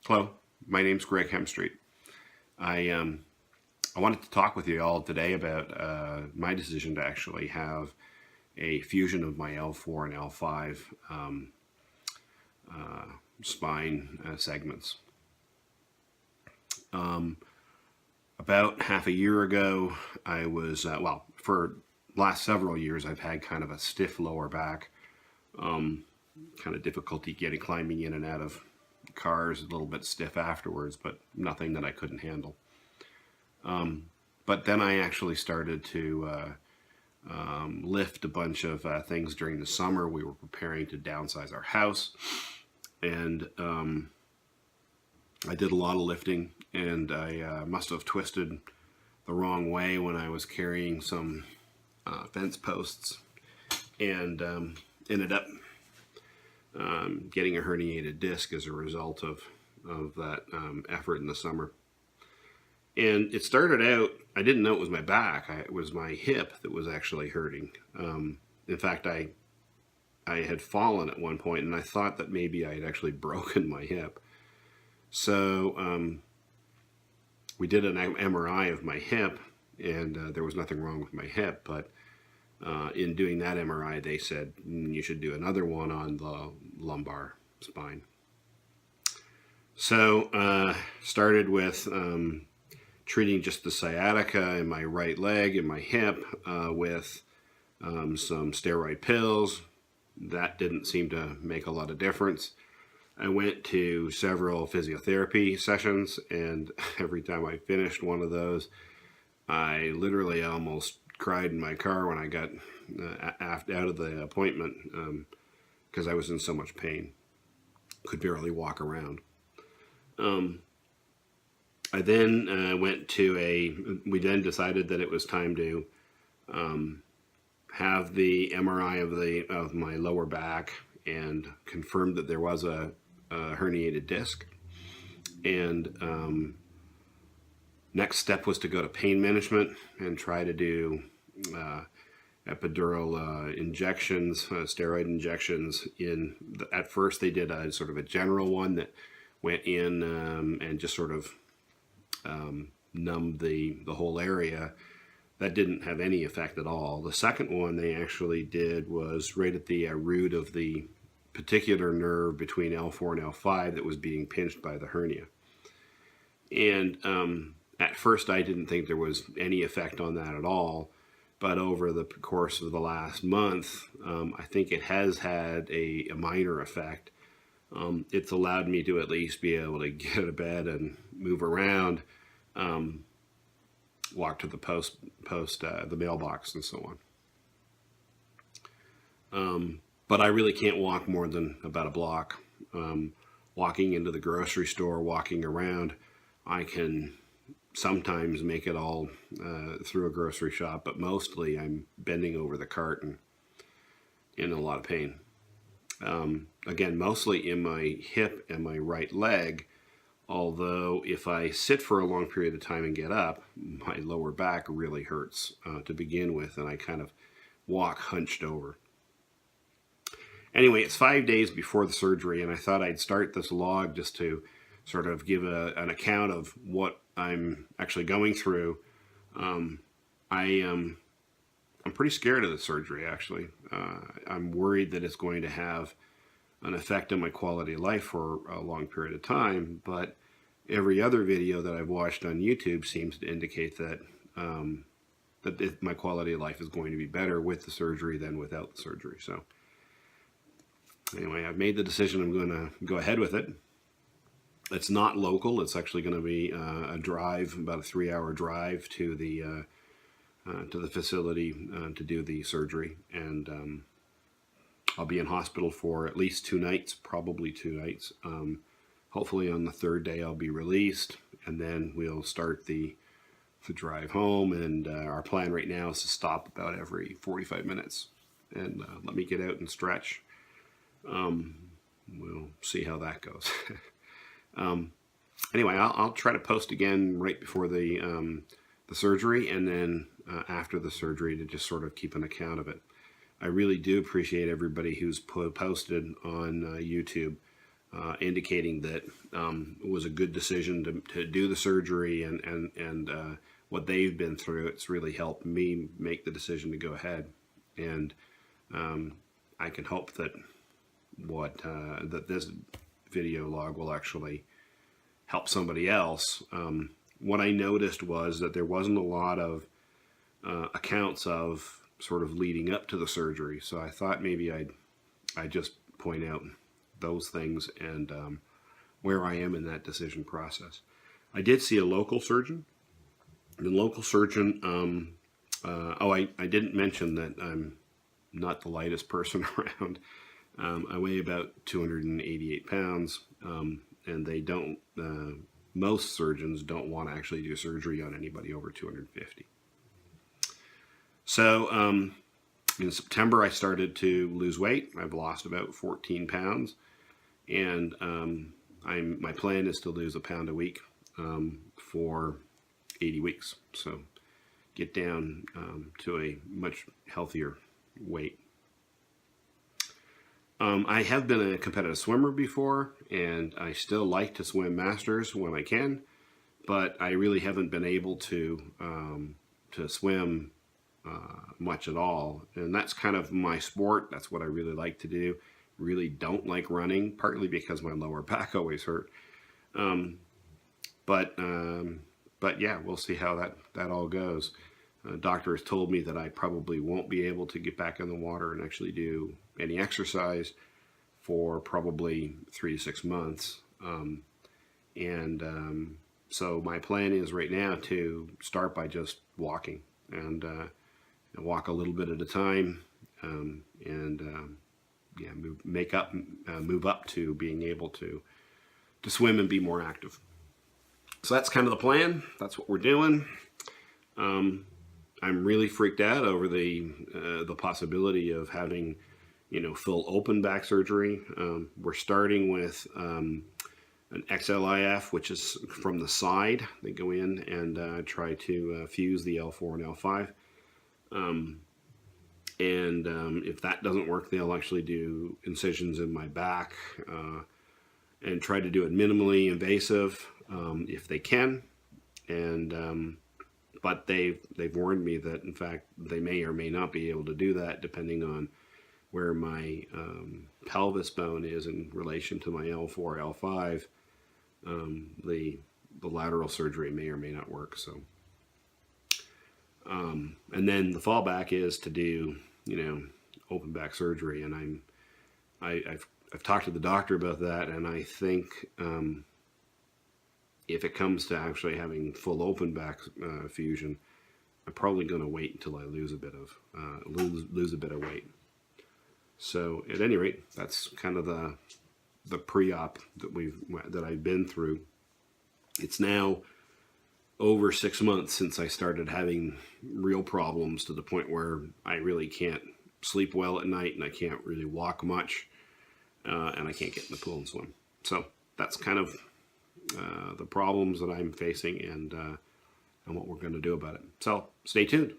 Hello, my name's Greg Hemstreet. I wanted to talk with you all today about my decision to actually have a fusion of my L4 and L5 spine segments. About half a year ago, I was, for the last several years, I've had kind of a stiff lower back, kind of difficulty climbing in and out of cars, a little bit stiff afterwards, but nothing that I couldn't handle. But then I actually started to lift a bunch of things during the summer. We were preparing to downsize our house, and I did a lot of lifting, and I must have twisted the wrong way when I was carrying some fence posts, and ended up getting a herniated disc as a result of that effort in the summer. And it started out, I didn't know it was my back. It was my hip that was actually hurting. In fact, I had fallen at one point, and I thought that maybe I had actually broken my hip. So we did an MRI of my hip, and there was nothing wrong with my hip. But in doing that MRI, they said you should do another one on the lumbar spine. So started with treating just the sciatica in my right leg and my hip with some steroid pills. That didn't seem to make a lot of difference. I went to several physiotherapy sessions, and every time I finished one of those, I literally almost cried in my car when I got out of the appointment because I was in so much pain. Could barely walk around. I then we then decided that it was time to have the MRI of my lower back, and confirmed that there was a herniated disc. And next step was to go to pain management and try to do epidural injections, steroid injections. At first they did a sort of a general one that went in and just sort of numbed the whole area. That didn't have any effect at all. The second one they actually did was right at the root of the particular nerve between L4 and L5 that was being pinched by the hernia. And at first I didn't think there was any effect on that at all, but over the course of the last month, I think it has had a minor effect. It's allowed me to at least be able to get out of bed and move around, walk to the the mailbox and so on. But I really can't walk more than about a block. Walking into the grocery store, walking around, I can sometimes make it all through a grocery shop, but mostly I'm bending over the cart and in a lot of pain. Again, mostly in my hip and my right leg, although if I sit for a long period of time and get up, my lower back really hurts to begin with, and I kind of walk hunched over. Anyway, it's 5 days before the surgery, and I thought I'd start this log just to sort of give an account of what I'm actually going through. I'm pretty scared of the surgery, actually. I'm worried that it's going to have an effect on my quality of life for a long period of time, but every other video that I've watched on YouTube seems to indicate that my quality of life is going to be better with the surgery than without the surgery. So anyway, I've made the decision. I'm going to go ahead with it. It's not local. It's actually going to be a drive, about a 3-hour drive to the facility to do the surgery, and I'll be in hospital for at least 2 nights, probably 2 nights. Hopefully on the 3rd day I'll be released, and then we'll start the drive home. And our plan right now is to stop about every 45 minutes and let me get out and stretch. We'll see how that goes. Anyway, I'll try to post again right before the surgery, and then after the surgery, to just sort of keep an account of it. I really do appreciate everybody who's posted on YouTube indicating that it was a good decision to do the surgery, and what they've been through, it's really helped me make the decision to go ahead. And I can hope that that this video log will actually help somebody else. What I noticed was that there wasn't a lot of accounts of sort of leading up to the surgery, so I thought maybe I'd just point out those things and where I am in that decision process. I did see a local surgeon. The local surgeon, I didn't mention that I'm not the lightest person around. I weigh about 288 pounds, and they don't, most surgeons don't want to actually do surgery on anybody over 250. So in September, I started to lose weight. I've lost about 14 pounds, and my plan is to lose a pound a week for 80 weeks. So get down to a much healthier weight. I have been a competitive swimmer before, and I still like to swim masters when I can, but I really haven't been able to swim much at all. And that's kind of my sport. That's what I really like to do. Really don't like running, partly because my lower back always hurt. But yeah, we'll see how that all goes. Doctor has told me that I probably won't be able to get back in the water and actually do any exercise for probably 3 to 6 months. So my plan is right now to start by just walking and walk a little bit at a time, move up to being able to swim and be more active. So that's kind of the plan. That's what we're doing. I'm really freaked out over the possibility of having, full open back surgery. We're starting with an XLIF, which is from the side. They go in and try to fuse the L4 and L5. If that doesn't work, they'll actually do incisions in my back and try to do it minimally invasive if they can. But they've warned me that, in fact, they may or may not be able to do that depending on where my pelvis bone is in relation to my L4, L5. The lateral surgery may or may not work. So, and then the fallback is to do, open back surgery. And I've talked to the doctor about that, and I think if it comes to actually having full open back fusion, I'm probably going to wait until I lose a bit of weight. So at any rate, that's kind of the pre-op that I've been through. It's now over 6 months since I started having real problems, to the point where I really can't sleep well at night, and I can't really walk much, and I can't get in the pool and swim. So that's kind of the problems that I'm facing, and what we're going to do about it. So stay tuned.